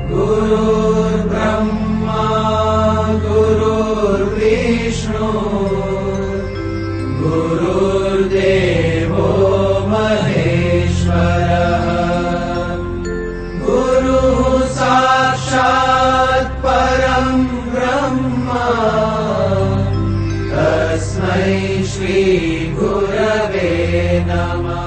गुरुर्ब्रह्मा गुरुर्विष्णु गुरुर्देवो महेश्वरः गुरुः साक्षात् परं ब्रह्म तस्मै श्री गुरवे नमः।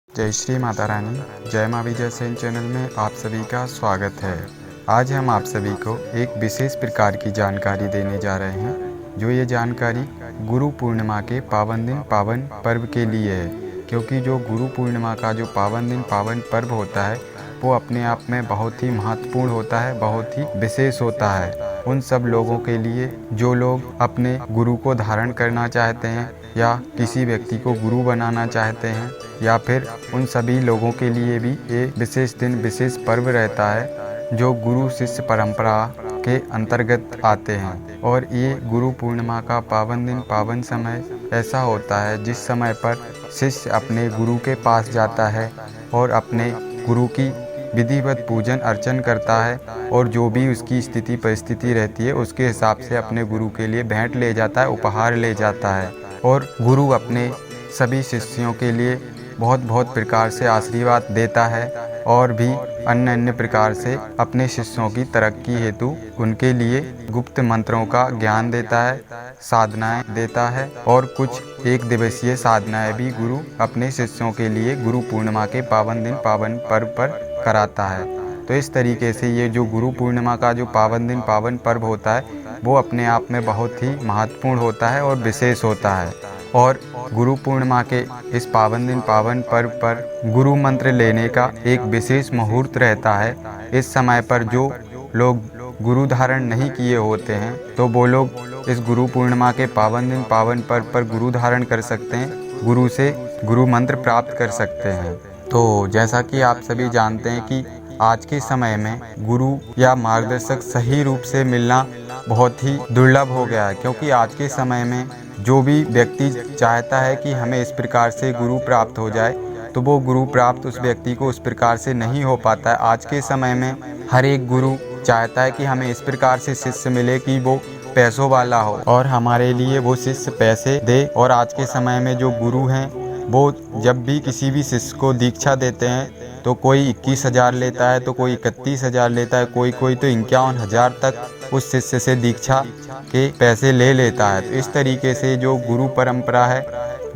जय श्री माता रानी। जय माँ विजय सेन चैनल में आप सभी का स्वागत है। आज हम आप सभी को एक विशेष प्रकार की जानकारी देने जा रहे हैं, जो ये जानकारी गुरु पूर्णिमा के पावन दिन पावन पर्व के लिए है। क्योंकि जो गुरु पूर्णिमा का जो पावन दिन पावन पर्व होता है वो अपने आप में बहुत ही महत्वपूर्ण होता है, बहुत ही विशेष होता है उन सब लोगों के लिए जो लोग अपने गुरु को धारण करना चाहते हैं या किसी व्यक्ति को गुरु बनाना चाहते हैं, या फिर उन सभी लोगों के लिए भी ये विशेष दिन विशेष पर्व रहता है जो गुरु शिष्य परंपरा के अंतर्गत आते हैं। और ये गुरु पूर्णिमा का पावन दिन पावन समय ऐसा होता है जिस समय पर शिष्य अपने गुरु के पास जाता है और अपने गुरु की विधिवत पूजन अर्चन करता है, और जो भी उसकी स्थिति परिस्थिति रहती है उसके हिसाब से अपने गुरु के लिए भेंट ले जाता है, उपहार ले जाता है। और गुरु अपने सभी शिष्यों के लिए बहुत बहुत प्रकार से आशीर्वाद देता है और भी अन्य अन्य प्रकार से अपने शिष्यों की तरक्की हेतु उनके लिए गुप्त मंत्रों का ज्ञान देता है, साधनाएं देता है, और कुछ एक दिवसीय साधनाएं भी गुरु अपने शिष्यों के लिए गुरु पूर्णिमा के पावन दिन पावन पर्व पर कराता है। तो इस तरीके से ये जो गुरु पूर्णिमा का जो पावन दिन पावन पर्व होता है वो अपने आप में बहुत ही महत्वपूर्ण होता है और विशेष होता है। और गुरु पूर्णिमा के इस पावन दिन पावन पर्व पर गुरु मंत्र लेने का एक विशेष मुहूर्त रहता है। इस समय पर जो लोग गुरु धारण नहीं किए होते हैं तो वो लोग इस गुरु पूर्णिमा के पावन दिन पावन पर्व पर गुरु धारण कर सकते हैं, गुरु से गुरु मंत्र प्राप्त कर सकते हैं। तो जैसा कि आप सभी जानते हैं कि आज के समय में गुरु या मार्गदर्शक सही रूप से मिलना बहुत ही दुर्लभ हो गया है। क्योंकि आज के समय में जो भी व्यक्ति चाहता है कि हमें इस प्रकार से गुरु प्राप्त हो जाए तो वो गुरु प्राप्त उस व्यक्ति को उस प्रकार से नहीं हो पाता है। आज के समय में हर एक गुरु चाहता है कि हमें इस प्रकार से शिष्य मिले कि वो पैसों वाला हो और हमारे लिए वो शिष्य पैसे दे। और आज के समय में जो गुरु हैं वो जब भी किसी भी शिष्य को दीक्षा देते हैं तो कोई 21,000 लेता है, तो कोई 31,000 लेता है, कोई तो 51,000 तक उस शिष्य से दीक्षा के पैसे ले लेता है। तो इस तरीके से जो गुरु परंपरा है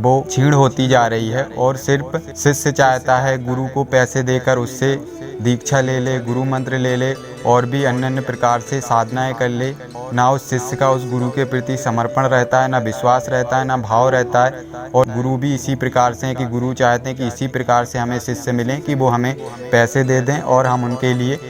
वो क्षीण होती जा रही है और सिर्फ शिष्य चाहता है गुरु को पैसे देकर उससे दीक्षा ले ले, गुरु मंत्र ले ले और भी अन्य अन्य प्रकार से साधनाएं कर ले। ना उस शिष्य का उस गुरु के प्रति समर्पण रहता है, ना विश्वास रहता है, ना भाव रहता है। और गुरु भी इसी प्रकार से हैं कि गुरु चाहते हैं कि इसी प्रकार से हमें शिष्य मिलें कि वो हमें पैसे दे दें और हम उनके लिए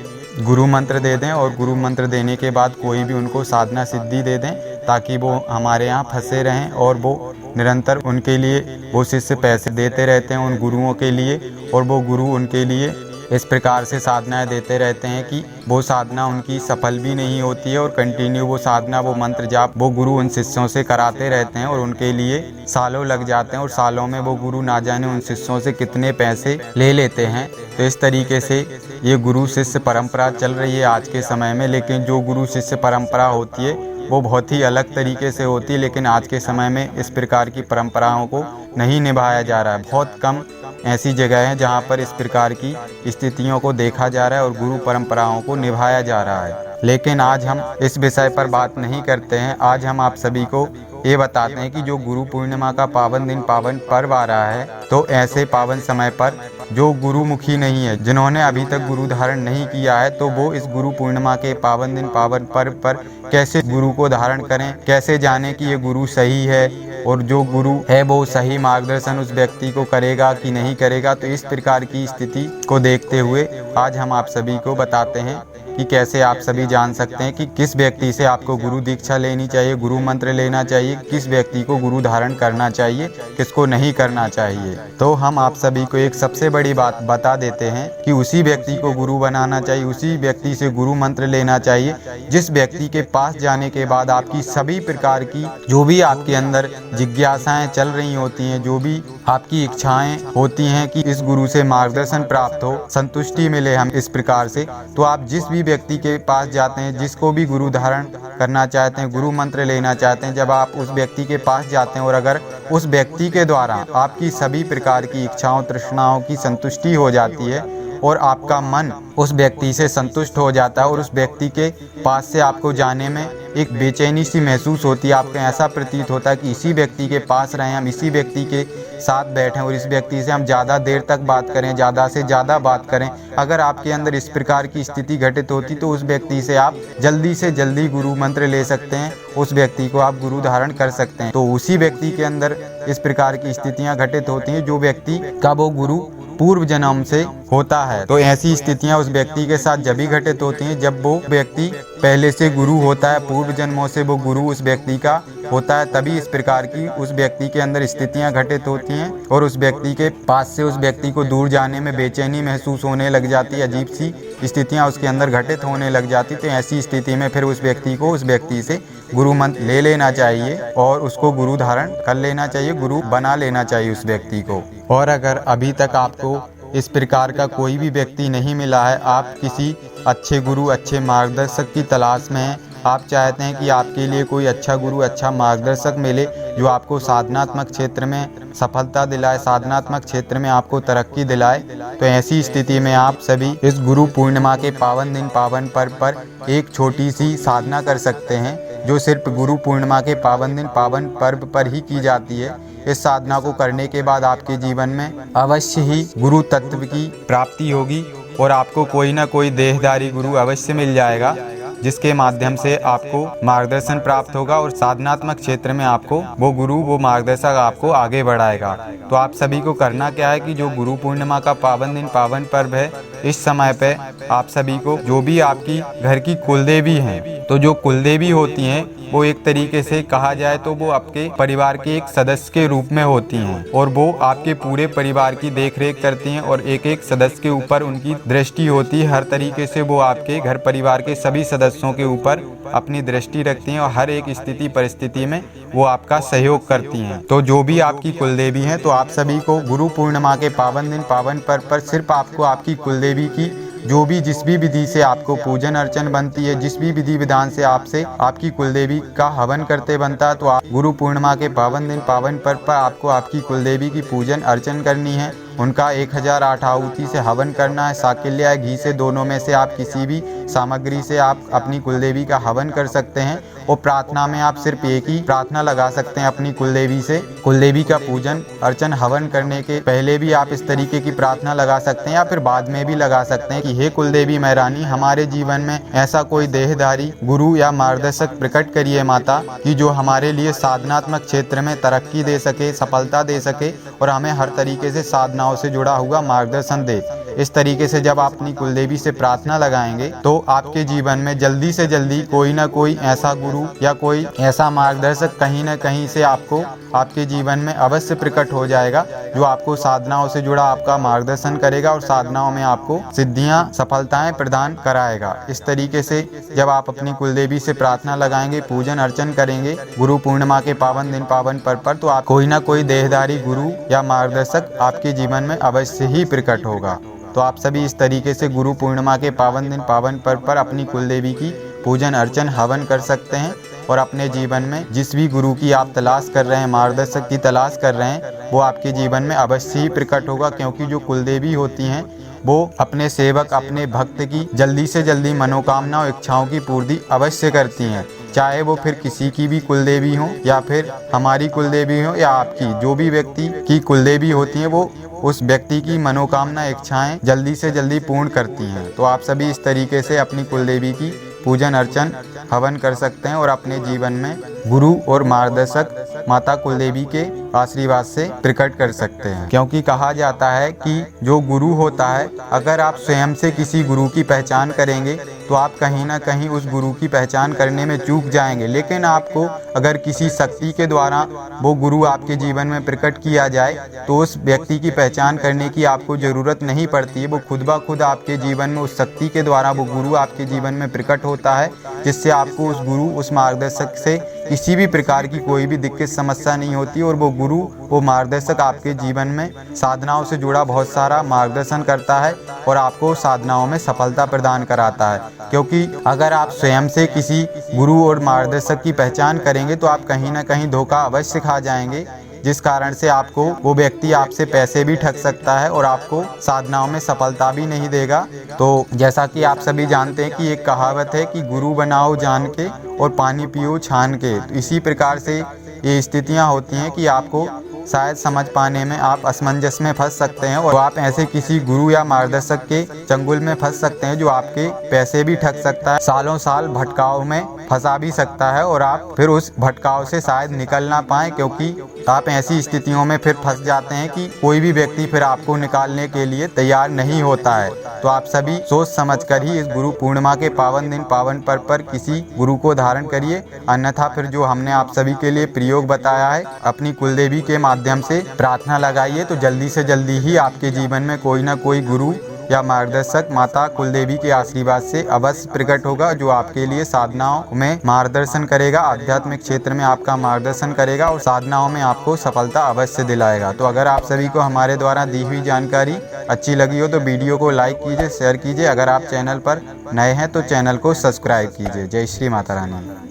गुरु मंत्र दे दें, और गुरु मंत्र देने के बाद कोई भी उनको साधना सिद्धि दे दें ताकि वो हमारे यहाँ फंसे रहें और वो निरंतर उनके लिए वो शिष्य पैसे देते रहते हैं उन गुरुओं के लिए, और वो गुरु उनके लिए इस प्रकार से साधनाएं देते रहते हैं कि वो साधना उनकी सफल भी नहीं होती है और कंटिन्यू वो साधना वो मंत्र जाप वो गुरु उन शिष्यों से कराते रहते हैं और उनके लिए सालों लग जाते हैं और सालों में वो गुरु ना जाने उन शिष्यों से कितने पैसे ले लेते हैं। तो इस तरीके से ये गुरु शिष्य परंपरा चल रही है आज के समय में। लेकिन जो गुरु शिष्य परंपरा होती है वो बहुत ही अलग तरीके से होती है, लेकिन आज के समय में इस प्रकार की परंपराओं को नहीं निभाया जा रहा है। बहुत कम ऐसी जगह हैं जहाँ पर इस प्रकार की स्थितियों को देखा जा रहा है और गुरु परंपराओं को निभाया जा रहा है। लेकिन आज हम इस विषय पर बात नहीं करते हैं। आज हम आप सभी को ये बताते हैं कि जो गुरु पूर्णिमा का पावन दिन पावन पर्व आ रहा है, तो ऐसे पावन समय पर जो गुरुमुखी नहीं है, जिन्होंने अभी तक गुरु धारण नहीं किया है, तो वो इस गुरु पूर्णिमा के पावन दिन पावन पर्व पर कैसे गुरु को धारण करें, कैसे जाने कि ये गुरु सही है और जो गुरु है वो सही मार्गदर्शन उस व्यक्ति को करेगा कि नहीं करेगा। तो इस प्रकार की स्थिति को देखते हुए आज हम आप सभी को बताते हैं कि कैसे आप सभी जान सकते हैं कि किस व्यक्ति से आपको गुरु दीक्षा लेनी चाहिए, गुरु मंत्र लेना चाहिए, किस व्यक्ति को गुरु धारण करना चाहिए, किसको नहीं करना चाहिए। तो हम आप सभी को एक सबसे बड़ी बात बता देते हैं कि उसी व्यक्ति को गुरु बनाना चाहिए, उसी व्यक्ति से गुरु मंत्र लेना चाहिए जिस व्यक्ति के पास जाने के बाद आपकी सभी प्रकार की जो भी आपके अंदर जिज्ञासाएं चल रही होती हैं, जो भी आपकी इच्छाएं होती हैं कि इस गुरु से मार्गदर्शन प्राप्त हो, संतुष्टि मिले हम इस प्रकार से, तो आप जिस भी व्यक्ति के पास जाते हैं, जिसको भी गुरु धारण करना चाहते हैं, गुरु मंत्र लेना चाहते हैं, जब आप उस व्यक्ति के पास जाते हैं और अगर उस व्यक्ति के द्वारा आपकी सभी प्रकार की इच्छाओं तृष्णाओं की संतुष्टि हो जाती है और आपका मन उस व्यक्ति से संतुष्ट हो जाता है और उस व्यक्ति के पास से आपको जाने में एक बेचैनी सी महसूस होती है, आपको ऐसा प्रतीत होता है कि इसी व्यक्ति के पास रहें, हम इसी व्यक्ति के साथ बैठें और इस व्यक्ति से हम ज़्यादा देर तक बात करें, ज़्यादा से ज़्यादा बात करें। अगर आपके अंदर इस प्रकार की स्थिति घटित होती तो उस व्यक्ति से आप जल्दी से जल्दी गुरु मंत्र ले सकते हैं, उस व्यक्ति को आप गुरु धारण कर सकते हैं। तो उसी व्यक्ति के अंदर इस प्रकार की स्थितियाँ घटित होती हैं जो व्यक्ति का वो गुरु पूर्व जन्म से होता है। तो ऐसी स्थितियां उस व्यक्ति के साथ जब भी घटित होती हैं जब वो व्यक्ति पहले से गुरु होता है, पूर्व जन्मों से वो गुरु उस व्यक्ति का होता है, तभी इस प्रकार की उस व्यक्ति के अंदर स्थितियां घटित होती हैं और उस व्यक्ति के पास से उस व्यक्ति को दूर जाने में बेचैनी महसूस होने लग जाती है, अजीब सी स्थितियां उसके अंदर घटित होने लग जाती। तो ऐसी स्थिति में फिर उस व्यक्ति को उस व्यक्ति से गुरु मंत्र ले लेना चाहिए और उसको गुरु धारण कर लेना चाहिए, गुरु बना लेना चाहिए उस व्यक्ति को। और अगर अभी तक आपको इस प्रकार का कोई भी व्यक्ति नहीं मिला है, आप किसी अच्छे गुरु अच्छे मार्गदर्शक की तलाश में हैं, आप चाहते हैं कि आपके लिए कोई अच्छा गुरु अच्छा मार्गदर्शक मिले जो आपको साधनात्मक क्षेत्र में सफलता दिलाए, साधनात्मक क्षेत्र में आपको तरक्की दिलाए, तो ऐसी स्थिति में आप सभी इस गुरु पूर्णिमा के पावन दिन पावन पर्व पर एक छोटी सी साधना कर सकते हैं जो सिर्फ गुरु पूर्णिमा के पावन दिन पावन पर्व पर ही की जाती है। इस साधना को करने के बाद आपके जीवन में अवश्य ही गुरु तत्व की प्राप्ति होगी और आपको कोई ना कोई देहधारी गुरु अवश्य मिल जाएगा जिसके माध्यम से आपको मार्गदर्शन प्राप्त होगा और साधनात्मक क्षेत्र में आपको वो गुरु वो मार्गदर्शक आपको आगे बढ़ाएगा। तो आप सभी को करना क्या है कि जो गुरु पूर्णिमा का पावन दिन पावन पर्व है, इस समय पे आप सभी को जो भी आपकी घर की कुलदेवी हैं, तो जो कुलदेवी होती हैं वो एक तरीके से कहा जाए तो वो आपके परिवार के एक सदस्य के रूप में होती हैं और वो आपके पूरे परिवार की देखरेख करती हैं और एक एक सदस्य के ऊपर उनकी दृष्टि होती है। हर तरीके से वो आपके घर परिवार के सभी सदस्यों के ऊपर अपनी दृष्टि रखती हैं और हर एक स्थिति परिस्थिति में वो आपका सहयोग करती हैं। तो जो भी आपकी कुलदेवी हैं, तो आप सभी को गुरु पूर्णिमा के पावन दिन पावन पर्व पर सिर्फ आपको आपकी कुलदेवी की जो भी जिस भी विधि से आपको पूजन अर्चन बनती है, जिस भी विधि विधान से आपसे आपकी कुलदेवी का हवन करते बनता है, तो आप गुरु पूर्णिमा के पावन दिन पावन पर्व पर आपको आपकी कुलदेवी की पूजन अर्चन करनी है। उनका 1008 आहुति से हवन करना है, साकिल्य या घी से, दोनों में से आप किसी भी सामग्री से आप अपनी कुलदेवी का हवन कर सकते हैं। और प्रार्थना में आप सिर्फ एक ही प्रार्थना लगा सकते हैं अपनी कुलदेवी से। कुलदेवी का पूजन अर्चन हवन करने के पहले भी आप इस तरीके की प्रार्थना लगा सकते हैं या फिर बाद में भी लगा सकते हैं कि हे कुलदेवी महारानी, हमारे जीवन में ऐसा कोई देहधारी गुरु या मार्गदर्शक प्रकट करिए माता कि जो हमारे लिए साधनात्मक क्षेत्र में तरक्की दे सके, सफलता दे सके और हमें हर तरीके से साधनाओं से जुड़ा हुआ मार्गदर्शन दे। इस तरीके से जब आप अपनी कुलदेवी से प्रार्थना लगाएंगे तो आपके जीवन में जल्दी से जल्दी कोई ना कोई ऐसा गुरु या कोई ऐसा मार्गदर्शक कहीं ना कहीं से आपको आपके जीवन में अवश्य प्रकट हो जाएगा जो आपको साधनाओं से जुड़ा आपका मार्गदर्शन करेगा और साधनाओं में आपको सिद्धियां सफलताएं प्रदान कराएगा। इस तरीके से जब आप अपनी कुलदेवी से प्रार्थना लगाएंगे, पूजन अर्चन करेंगे गुरु पूर्णिमा के पावन दिन पावन पर्व पर, तो आप कोई ना कोई देहधारी गुरु या मार्गदर्शक आपके जीवन में अवश्य ही प्रकट होगा। तो आप सभी इस तरीके से गुरु पूर्णिमा के पावन दिन पावन पर्व पर अपनी कुलदेवी की पूजन अर्चन हवन कर सकते हैं और अपने जीवन में जिस भी गुरु की आप तलाश कर रहे हैं, मार्गदर्शक की तलाश कर रहे हैं, वो आपके जीवन में अवश्य ही प्रकट होगा। क्योंकि जो कुलदेवी होती हैं वो अपने सेवक अपने भक्त की जल्दी से जल्दी मनोकामना और इच्छाओं की पूर्ति अवश्य करती हैं, चाहे वो फिर किसी की भी कुलदेवी हो या फिर हमारी कुलदेवी हो या आपकी, जो भी व्यक्ति की कुलदेवी होती हैं वो उस व्यक्ति की मनोकामना इच्छाएं जल्दी से जल्दी पूर्ण करती हैं। तो आप सभी इस तरीके से अपनी कुलदेवी की पूजन अर्चन हवन कर सकते हैं और अपने जीवन में गुरु और मार्गदर्शक माता कुलदेवी के आशीर्वाद से प्रकट कर सकते हैं। क्योंकि कहा जाता है कि जो गुरु होता है, अगर आप स्वयं से किसी गुरु की पहचान करेंगे तो आप कहीं ना कहीं उस गुरु की पहचान करने में चूक जाएंगे। लेकिन आपको अगर किसी शक्ति के द्वारा वो गुरु आपके जीवन में प्रकट किया जाए तो उस व्यक्ति की पहचान करने की आपको ज़रूरत नहीं पड़ती है। वो खुद ब खुद आपके जीवन में उस शक्ति के द्वारा वो गुरु आपके जीवन में प्रकट होता है, जिससे आपको उस गुरु, उस मार्गदर्शक से किसी भी प्रकार की कोई भी दिक्कत समस्या नहीं होती। और वो गुरु, वो मार्गदर्शक आपके जीवन में साधनाओं से जुड़ा बहुत सारा मार्गदर्शन करता है और आपको साधनाओं में सफलता प्रदान कराता है। क्योंकि अगर आप स्वयं से किसी गुरु और मार्गदर्शक की पहचान करेंगे तो आप कहीं ना कहीं धोखा अवश्य खा जाएंगे, जिस कारण से आपको वो व्यक्ति आपसे पैसे भी ठग सकता है और आपको साधनाओं में सफलता भी नहीं देगा। तो जैसा कि आप सभी जानते हैं कि एक कहावत है कि गुरु बनाओ जान के और पानी पियो छान के। तो इसी प्रकार से ये स्थितियां होती हैं कि आपको शायद समझ पाने में आप असमंजस में फंस सकते हैं और आप ऐसे किसी गुरु या मार्गदर्शक के चंगुल में फंस सकते हैं जो आपके पैसे भी ठग सकता है, सालों साल भटकाव में फंसा भी सकता है और आप फिर उस भटकाव से शायद निकल ना पाएं, क्योंकि आप ऐसी स्थितियों में फिर फंस जाते हैं कि कोई भी व्यक्ति फिर आपको निकालने के लिए तैयार नहीं होता है। तो आप सभी सोच समझकर ही इस गुरु पूर्णिमा के पावन दिन, पावन पर्व पर किसी गुरु को धारण करिए। अन्यथा फिर जो हमने आप सभी के लिए प्रयोग बताया है, अपनी कुलदेवी के माध्यम से प्रार्थना लगाइए, तो जल्दी से जल्दी ही आपके जीवन में कोई ना कोई गुरु या मार्गदर्शक माता कुलदेवी के आशीर्वाद से अवश्य प्रकट होगा, जो आपके लिए साधनाओं में मार्गदर्शन करेगा, आध्यात्मिक क्षेत्र में आपका मार्गदर्शन करेगा और साधनाओं में आपको सफलता अवश्य दिलाएगा। तो अगर आप सभी को हमारे द्वारा दी हुई जानकारी अच्छी लगी हो तो वीडियो को लाइक कीजिए, शेयर कीजिए। अगर आप चैनल पर नए हैं तो चैनल को सब्सक्राइब कीजिए। जय श्री माता रानी।